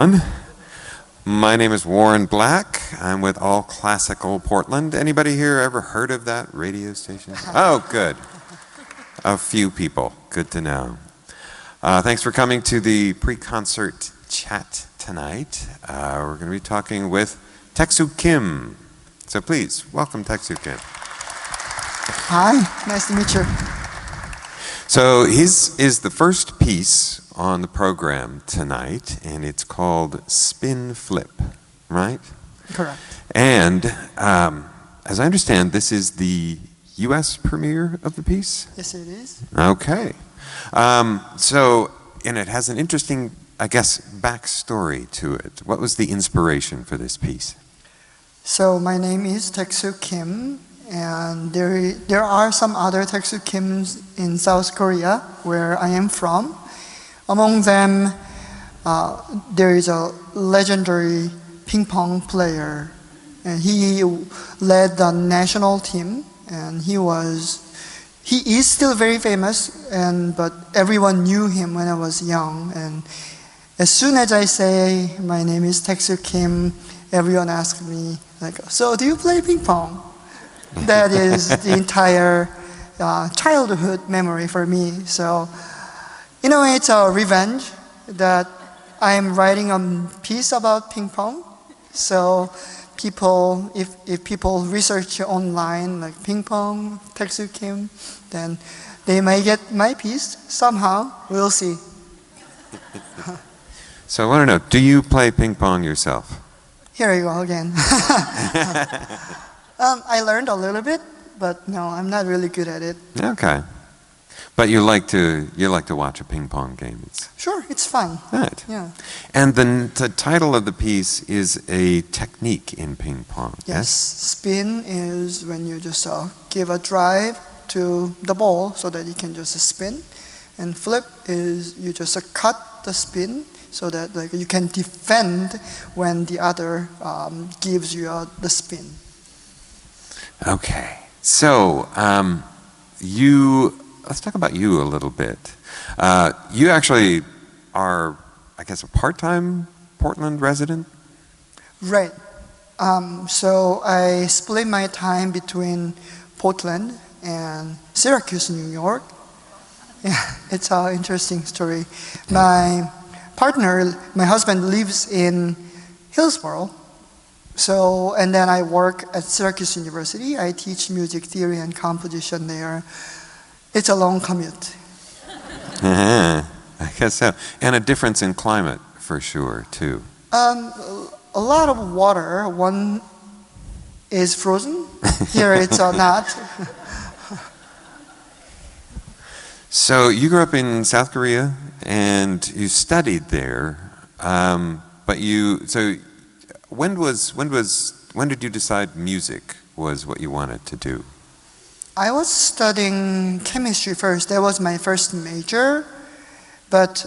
My name is Warren Black. I'm with All Classical Portland. Anybody here ever heard of that radio station? Oh, good. A few people. Good to know. Thanks for coming to the pre-concert chat tonight. We're going to be talking with Texu Kim. So please, welcome Texu Kim. Hi, nice to meet you. So his is the first piece on the program tonight, and it's called Spin Flip, right? Correct. And as I understand, this is the U.S. premiere of the piece? Yes, it is. Okay. And it has an interesting, I guess, backstory to it. What was the inspiration for this piece? So my name is Texu Kim, and there are some other Texu Kims in South Korea, where I am from. Among them, there is a legendary ping-pong player, and he led the national team, and he is still very famous, but everyone knew him when I was young. And as soon as I say my name is Texu Kim, everyone asks me, like, so do you play ping pong? That is the entire childhood memory for me. So, it's a revenge that I am writing a piece about ping pong. So people, if people research online, like ping pong, Texu Kim, then they may get my piece somehow. We'll see. So I want to know, do you play ping pong yourself? Here you go again. I learned a little bit, but no, I'm not really good at it. Okay. But you like to watch a ping pong game. Sure, it's fun. Right. Yeah. And the title of the piece is a technique in ping pong. Yes. Spin is when you just give a drive to the ball so that it can just spin, and flip is you just cut the spin so that you can defend when the other gives you the spin. Okay. So let's talk about you a little bit. You actually are, I guess, a part-time Portland resident? Right. So I split my time between Portland and Syracuse, New York. Yeah, it's an interesting story. My husband lives in Hillsborough. So, and then I work at Syracuse University. I teach music theory and composition there. It's a long commute. I guess so. And a difference in climate, for sure, too. A lot of water. One is frozen. Here it's not. So you grew up in South Korea, and you studied there. When did you decide music was what you wanted to do? I was studying chemistry first. That was my first major. But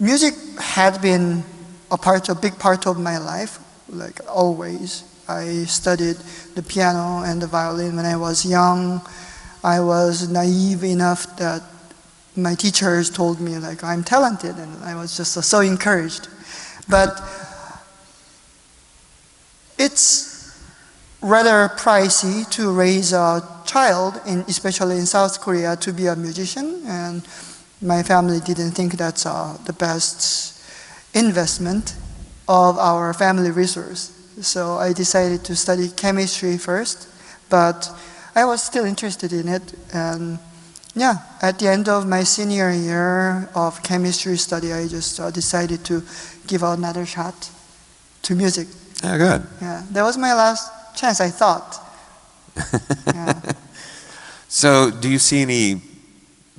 music had been a big part of my life, like always. I studied the piano and the violin when I was young. I was naive enough that my teachers told me I'm talented, and I was just so encouraged. But it's rather pricey to raise a child, especially in South Korea, to be a musician, and my family didn't think that's the best investment of our family resource. So I decided to study chemistry first, but I was still interested in it, and at the end of my senior year of chemistry study, I just decided to give another shot to music. Oh, good. Yeah, that was my last chance, I thought. Yeah. So do you see any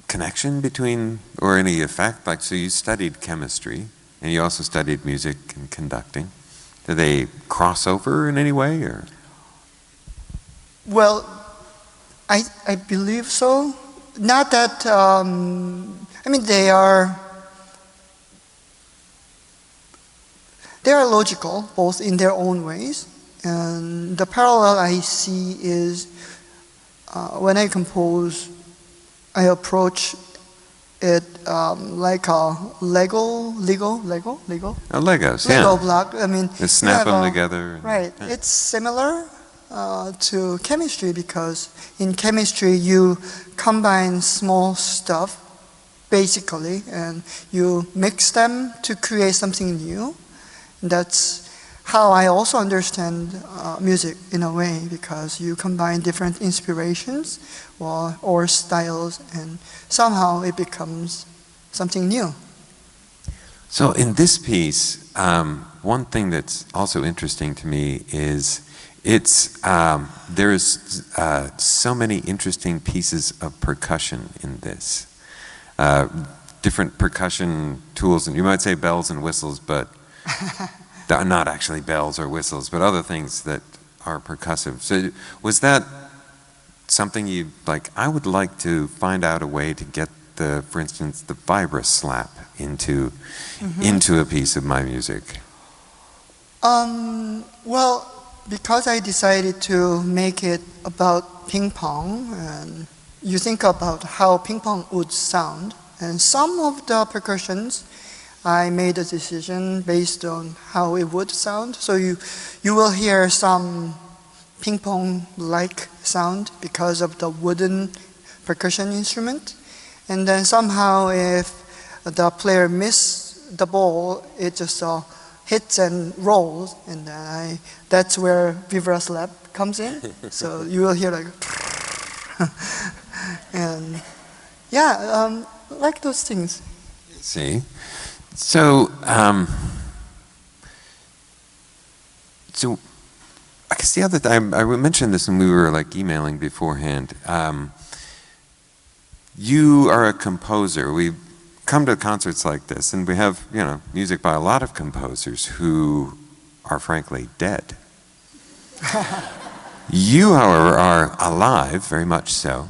connection between, or any effect? So you studied chemistry, and you also studied music and conducting. Do they cross over in any way, or? Well, I believe so. Not that, they are logical, both in their own ways. And the parallel I see is when I compose, I approach it like a Lego Legos, yeah. block. I mean, Just snap you have them together. right. Yeah. It's similar to chemistry because in chemistry you combine small stuff basically and you mix them to create something new. That's how I also understand music in a way because you combine different inspirations or styles and somehow it becomes something new. So in this piece, one thing that's also interesting to me is there's so many interesting pieces of percussion in this. Different percussion tools, and you might say bells and whistles, but not actually bells or whistles, but other things that are percussive. So was that something you like? I would like to find out a way to get for instance, the vibra slap into a piece of my music. Well, because I decided to make it about ping pong, and you think about how ping pong would sound, and some of the percussions I made a decision based on how it would sound. So you will hear some ping pong like sound because of the wooden percussion instrument. And then somehow if the player misses the ball, it just hits and rolls, and then that's where vibra slap comes in. So you will hear like and yeah, like those things. See? So, so I guess the other time, I mentioned this when we were like emailing beforehand. You are a composer. We come to concerts like this, and we have, music by a lot of composers who are frankly dead. You, however, are alive, very much so.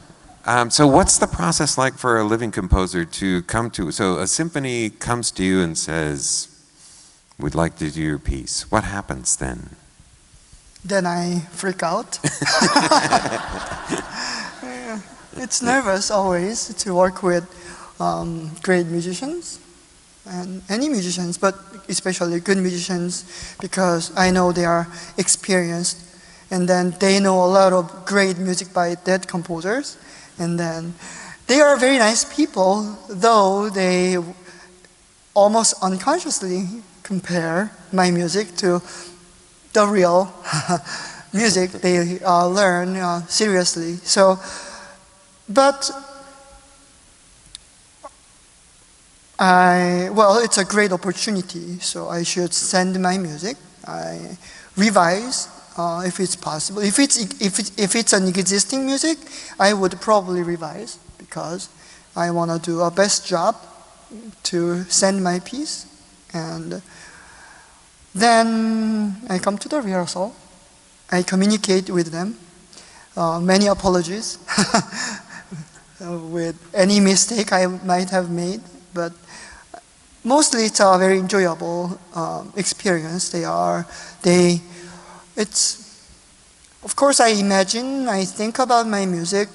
So what's the process like for a living composer to come to? So a symphony comes to you and says, "We'd like to do your piece." What happens then? Then I freak out. It's nervous always to work with great musicians and any musicians, but especially good musicians because I know they are experienced and then they know a lot of great music by dead composers, and then they are very nice people, though they almost unconsciously compare my music to the real music they learn seriously. But it's a great opportunity, so I should send my music. I revise if it's possible. If it's an existing music, I would probably revise because I want to do a best job to send my piece, and then I come to the rehearsal. I communicate with them. Many apologies with any mistake I might have made, but mostly it's a very enjoyable experience. Of course I think about my music.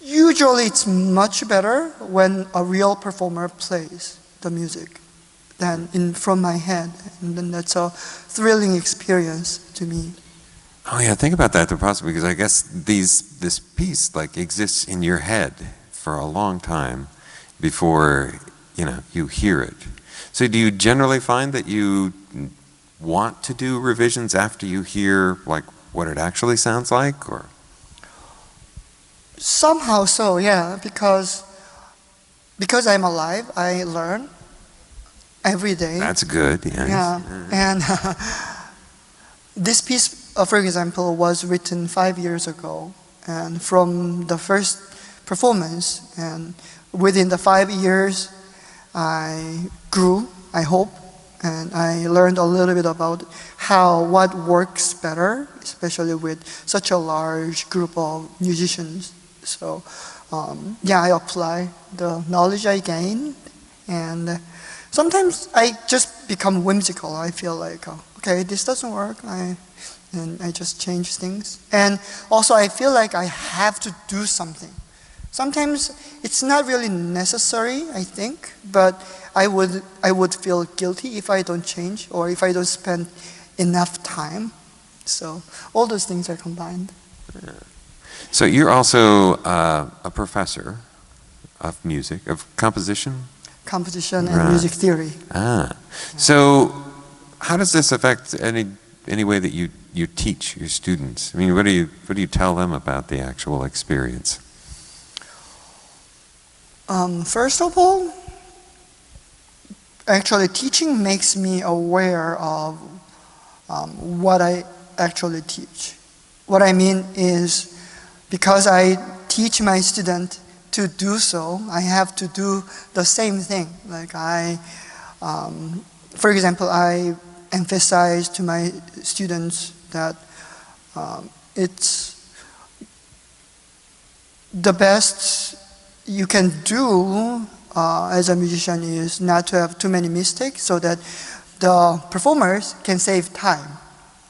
Usually it's much better when a real performer plays the music than from my head, and then that's a thrilling experience to me. Oh yeah, think about that, possibly, because I guess this piece like exists in your head for a long time before you hear it. So do you generally find that you want to do revisions after you hear like what it actually sounds like, or? Somehow so, yeah, because I'm alive, I learn every day. That's good, yes. Yeah, and this piece, for example, was written 5 years ago, and from the first performance, and within the 5 years, I grew, I hope, and I learned a little bit about what works better, especially with such a large group of musicians. So, I apply the knowledge I gain, and sometimes I just become whimsical. I feel like, okay, this doesn't work, and I just change things. And also I feel like I have to do something. Sometimes it's not really necessary, I think, but I would feel guilty if I don't change or if I don't spend enough time. So all those things are combined. Yeah. So you're also a professor of music, of composition? Composition and music theory. So how does this affect any way that you teach your students? I mean, what do you tell them about the actual experience? First of all, actually teaching makes me aware of what I actually teach. What I mean is, because I teach my student to do so, I have to do the same thing. Like for example, I emphasize to my students that it's the best you can do as a musician is not to have too many mistakes so that the performers can save time.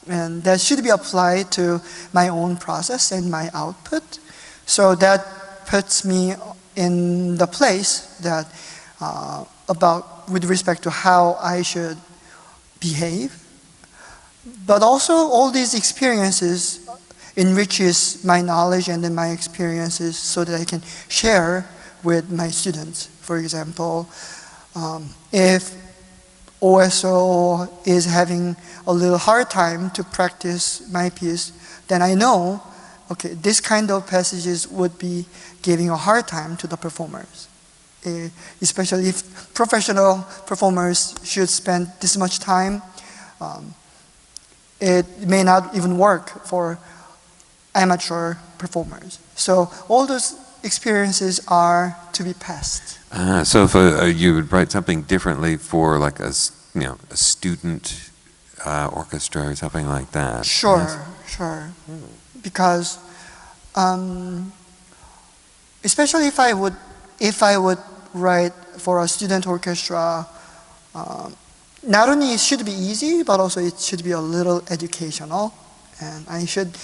And that should be applied to my own process and my output. So that puts me in the place that with respect to how I should behave. But also all these experiences enriches my knowledge and then my experiences so that I can share with my students. For example, if OSO is having a little hard time to practice my piece, then I know, okay, this kind of passages would be giving a hard time to the performers. Especially if professional performers should spend this much time, it may not even work for amateur performers. So all those experiences are to be passed. So if you would write something differently for like a student orchestra or something like that. Sure, yes? sure. Because especially if I would write for a student orchestra, not only it should be easy, but also it should be a little educational, and I should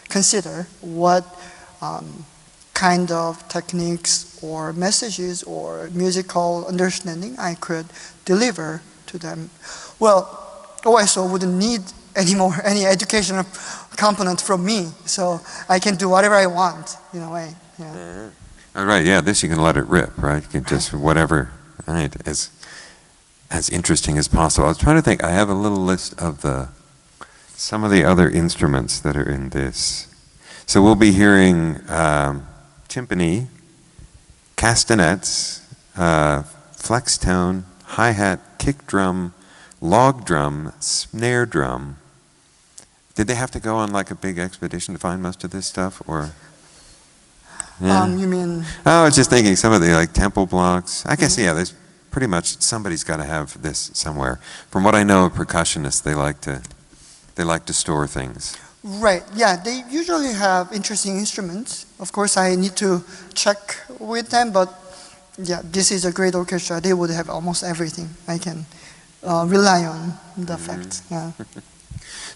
consider what kind of techniques or messages or musical understanding I could deliver to them. Well, OSO wouldn't need any educational component from me, so I can do whatever I want in a way. Yeah. All right, yeah, this you can let it rip, right? You can just whatever, right, as interesting as possible. I was trying to think, I have a little list of some of the other instruments that are in this. So we'll be hearing timpani, castanets, flex tone, hi-hat, kick drum, log drum, snare drum. Did they have to go on like a big expedition to find most of this stuff, or? Yeah. You mean? Oh, I was just thinking some of the like temple blocks. I guess yeah. There's pretty much somebody's got to have this somewhere. From what I know of percussionists, they like to store things. Right. Yeah. They usually have interesting instruments. Of course, I need to check with them, but yeah, this is a great orchestra. They would have almost everything. I can rely on the fact. Yeah.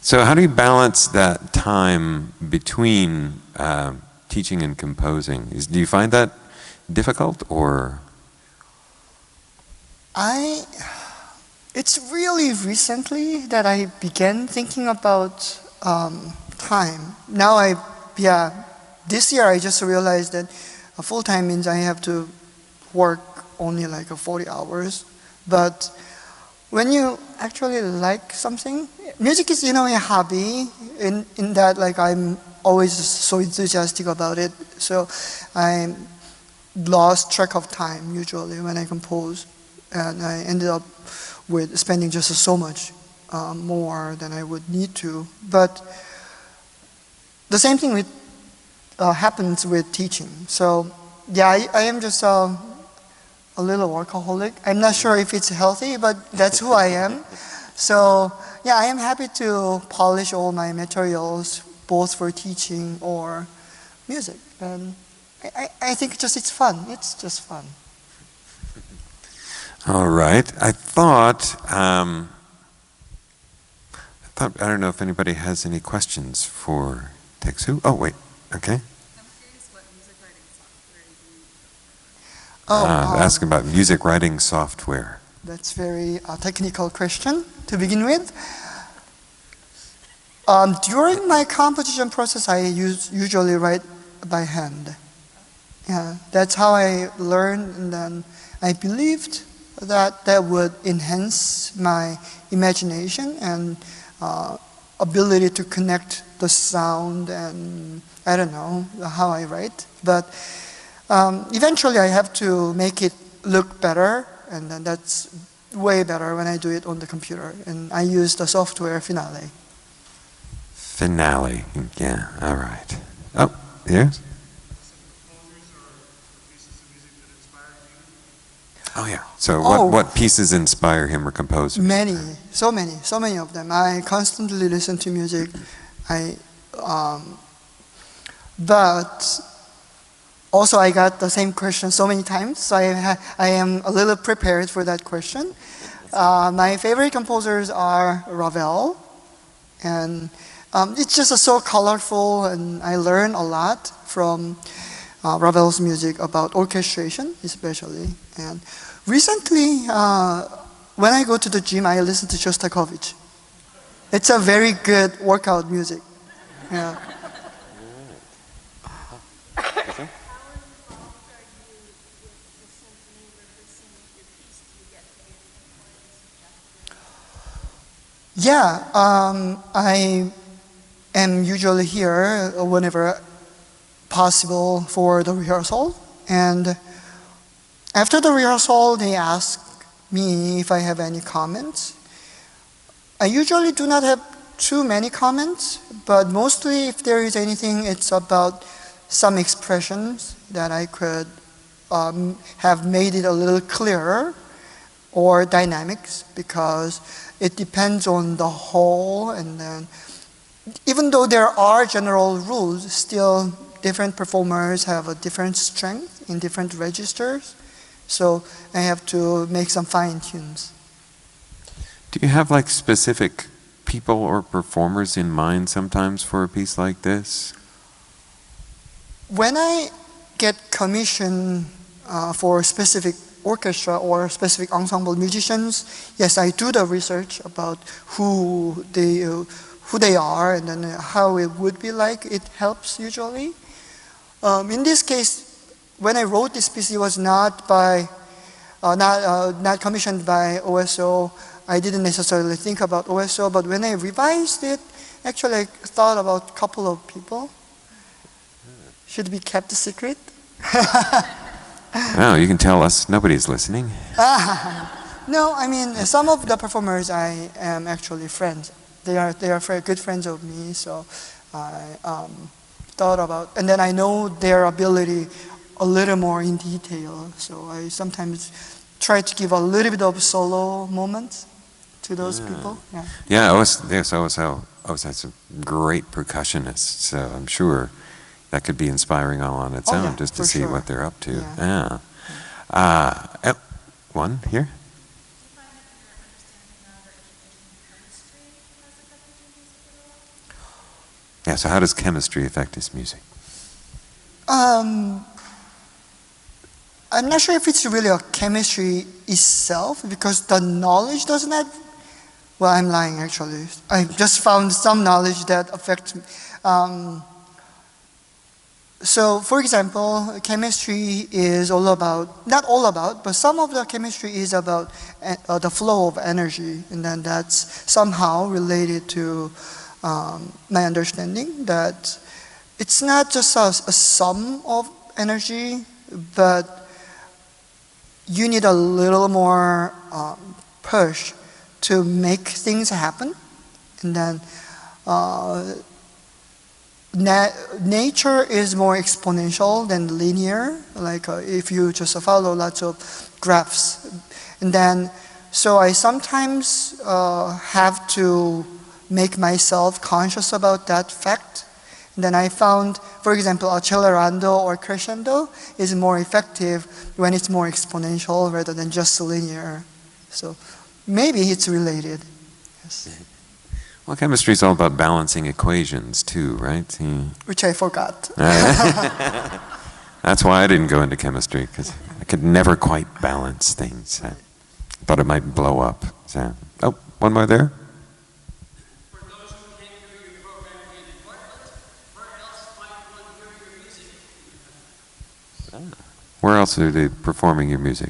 So how do you balance that time between teaching and composing? Do you find that difficult, or? It's really recently that I began thinking about time. Now this year I just realized that full-time means I have to work only like 40 hours. But when you actually like something, music is, a hobby in that like I'm always so enthusiastic about it. So I lost track of time usually when I compose, and I ended up with spending just so much more than I would need to. But the same thing happens with teaching. So yeah, I am just a little workaholic. I'm not sure if it's healthy, but that's who I am. So yeah, I am happy to polish all my materials, both for teaching or music. And I think it's fun. It's just fun. All right. I thought, I don't know if anybody has any questions for Texu. Oh, wait. Okay. I'm curious what music writing software you Asking about music writing software. That's very technical question to begin with. During my composition process, I usually write by hand. Yeah, that's how I learned, and then I believed that that would enhance my imagination and ability to connect the sound, and I don't know how I write. But eventually I have to make it look better, and then that's way better when I do it on the computer. And I use the software Finale. Finale, yeah, all right. Oh, yes? Oh, yeah. So what pieces inspire him or composers? Many, so many of them. I constantly listen to music. But also I got the same question so many times, so I am a little prepared for that question. My favorite composers are Ravel, and it's just so colorful, and I learn a lot from Ravel's music about orchestration, especially. And recently, when I go to the gym, I listen to Shostakovich. It's a very good workout music. Yeah. Yeah, I am usually here whenever possible for the rehearsal, and after the rehearsal they ask me if I have any comments. I usually do not have too many comments, but mostly if there is anything, it's about some expressions that I could have made it a little clearer, or dynamics, because it depends on the whole. And then even though there are general rules, still different performers have a different strength in different registers, so I have to make some fine tunes. Do you have like specific people or performers in mind sometimes for a piece like this? When I get commissioned for specific orchestra or specific ensemble musicians, yes, I do the research about who they are, and then how it would be like. It helps usually. In this case, when I wrote this piece, it was not commissioned by OSO. I didn't necessarily think about OSO, but when I revised it, actually I thought about a couple of people. Should be kept a secret. Well, you can tell us. Nobody's listening. No, I mean, some of the performers I am actually friends. They are very good friends of me, so I thought about, and then I know their ability a little more in detail, so I sometimes try to give a little bit of solo moments to those people. Yeah. Yeah, OSO has some great percussionists, so I'm sure that could be inspiring all on its own, just to see what they're up to. Yeah. One here. Yeah, so how does chemistry affect his music? I'm not sure if it's really a chemistry itself, because the knowledge does not. Well, I'm lying actually. I just found some knowledge that affects me. So, for example, chemistry is all about, not all about, but some of the chemistry is about the flow of energy, and then that's somehow related to my understanding that it's not just a sum of energy, but you need a little more push to make things happen. And then nature is more exponential than linear, like if you just follow lots of graphs. And then, so I sometimes have to make myself conscious about that fact. And then I found, for example, accelerando or crescendo is more effective when it's more exponential rather than just linear. So maybe it's related. Yes. Well, chemistry is all about balancing equations too, right? Which I forgot. That's why I didn't go into chemistry, because I could never quite balance things. I thought it might blow up. So, oh, one more there. For those who can't hear your program in Portland, where else might one hear your music? Where else are they performing your music?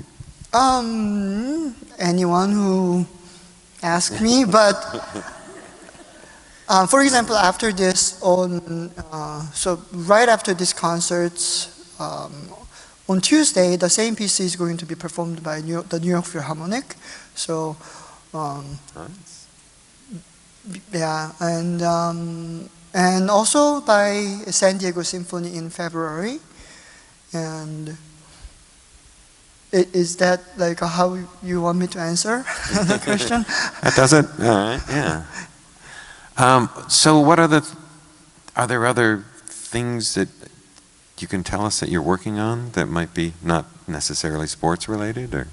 Anyone who asks me, but for example, after this, so right after this concerts, on Tuesday, the same piece is going to be performed by the New York Philharmonic. So, Nice. yeah, and also by San Diego Symphony in February. And is that like how you want me to answer the question? That does it? All right, yeah. So what are there other things that you can tell us that you're working on that might be not necessarily sports related or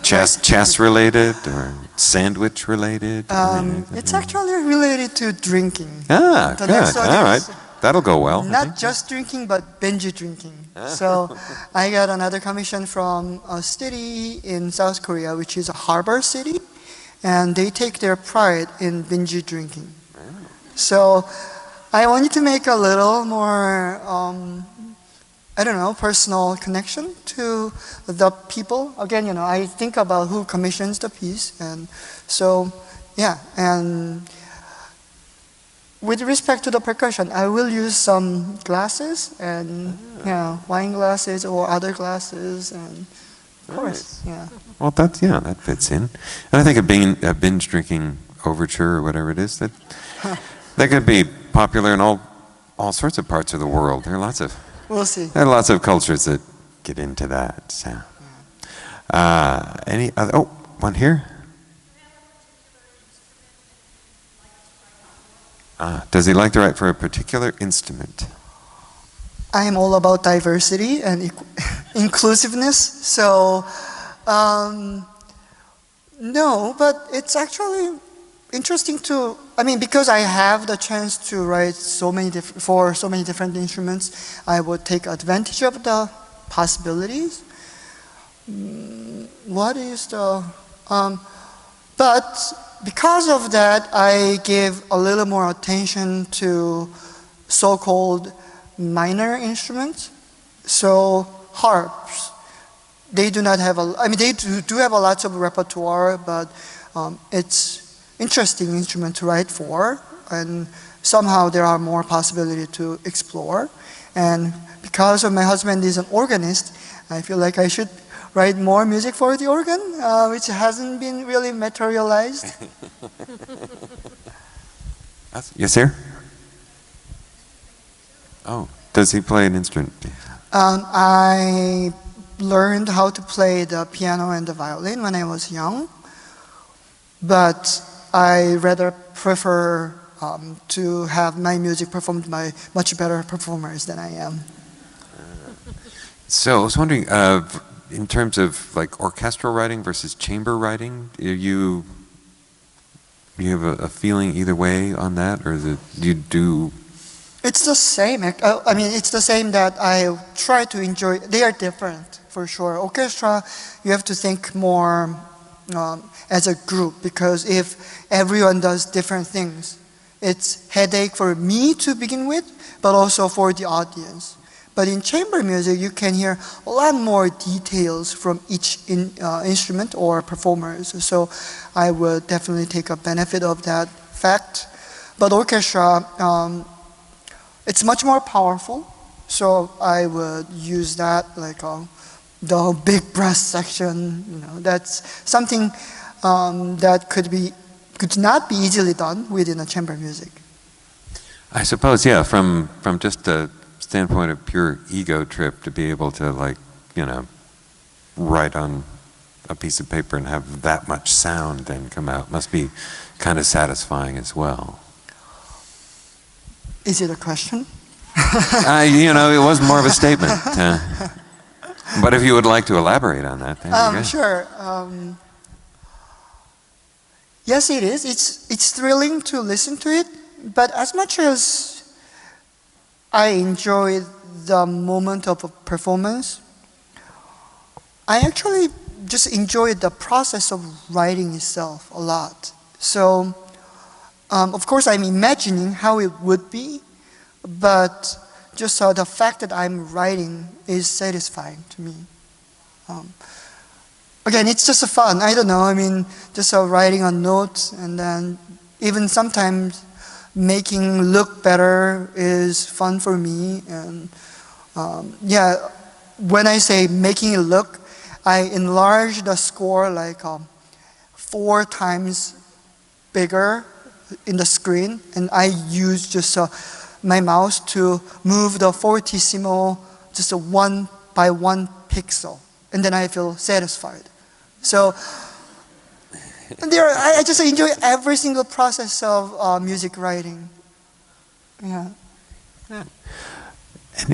chess related or sandwich related? It's actually related to drinking. Ah, The good. next one All right. is That'll go well. I not think. just drinking, but binge drinking. So I got another commission from a city in South Korea, which is a harbor city, and they take their pride in binge drinking. So I wanted to make a little more, I don't know, personal connection to the people. Again, I think about who commissions the piece, and so, yeah, and with respect to the percussion, I will use some glasses and wine glasses or other glasses, and of course, yeah. Well, that fits in. And I think a binge drinking overture or whatever it is that could be popular in all sorts of parts of the world. There are lots of cultures that get into that. So, any other? Oh, one here. Does he like to write for a particular instrument? I am all about diversity and inclusiveness. So, no, but it's actually interesting because I have the chance to write for so many different instruments, I would take advantage of the possibilities. But because of that, I give a little more attention to so-called minor instruments. So harps, they do not have they do have a lot of repertoire, but it's interesting instrument to write for, and somehow there are more possibility to explore. And because of my husband is an organist, I feel like I should write more music for the organ, which hasn't been really materialized. Yes, sir? Oh, does he play an instrument? I learned how to play the piano and the violin when I was young, but I rather prefer to have my music performed by much better performers than I am. So I was wondering, in terms of like orchestral writing versus chamber writing, you have a feeling either way on that, or do you do? It's the same. It's the same that I try to enjoy. They are different for sure. Orchestra, you have to think more as a group, because if everyone does different things, it's headache for me to begin with, but also for the audience. But in chamber music, you can hear a lot more details from each instrument or performers. So I would definitely take a benefit of that fact. But orchestra, it's much more powerful. So I would use that like the big brass section. That's something that could not be easily done within a chamber music. I suppose, yeah, from just a standpoint of pure ego trip, to be able to write on a piece of paper and have that much sound then come out must be kind of satisfying as well. Is it a question? It was more of a statement. But if you would like to elaborate on that, that'd be great. Sure. Yes, it is. It's thrilling to listen to it, but as much as I enjoy the moment of a performance, I actually just enjoy the process of writing itself a lot. So, of course, I'm imagining how it would be, but just the fact that I'm writing is satisfying to me. Again, it's just fun. I don't know. I mean, just writing on notes, and then even sometimes making look better is fun for me. And yeah, when I say making it look, I enlarge the score like 4 times bigger in the screen, and I use just my mouse to move the fortissimo just 1 by 1 pixel, and then I feel satisfied. So I just enjoy every single process of music writing. Yeah.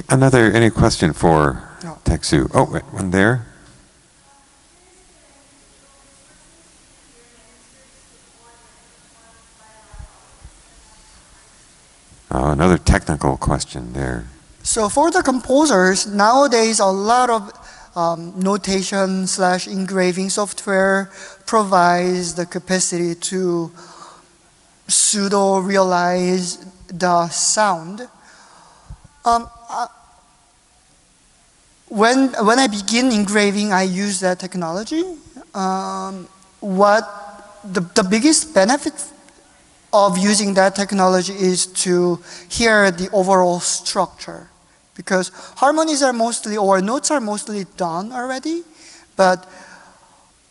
Any question for No. Texu? Oh, wait, one there. Oh, another technical question there. So for the composers, nowadays a lot of notation / engraving software provides the capacity to pseudo-realize the sound. When I begin engraving, I use that technology. What the biggest benefit of using that technology is to hear the overall structure, because harmonies are mostly, or notes are mostly done already, but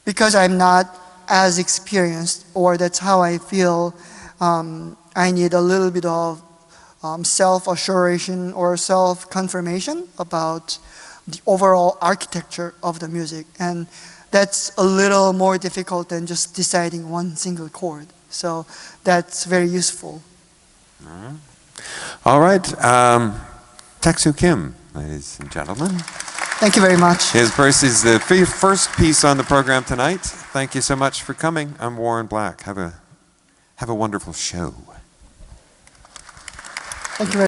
because I'm not as experienced, or that's how I feel, I need a little bit of self-assuration or self-confirmation about the overall architecture of the music, and that's a little more difficult than just deciding one single chord. So that's very useful. All right. Texu Kim, ladies and gentlemen. Thank you very much. His verse is the first piece on the program tonight. Thank you so much for coming. I'm Warren Black. Have a wonderful show. Thank you very much.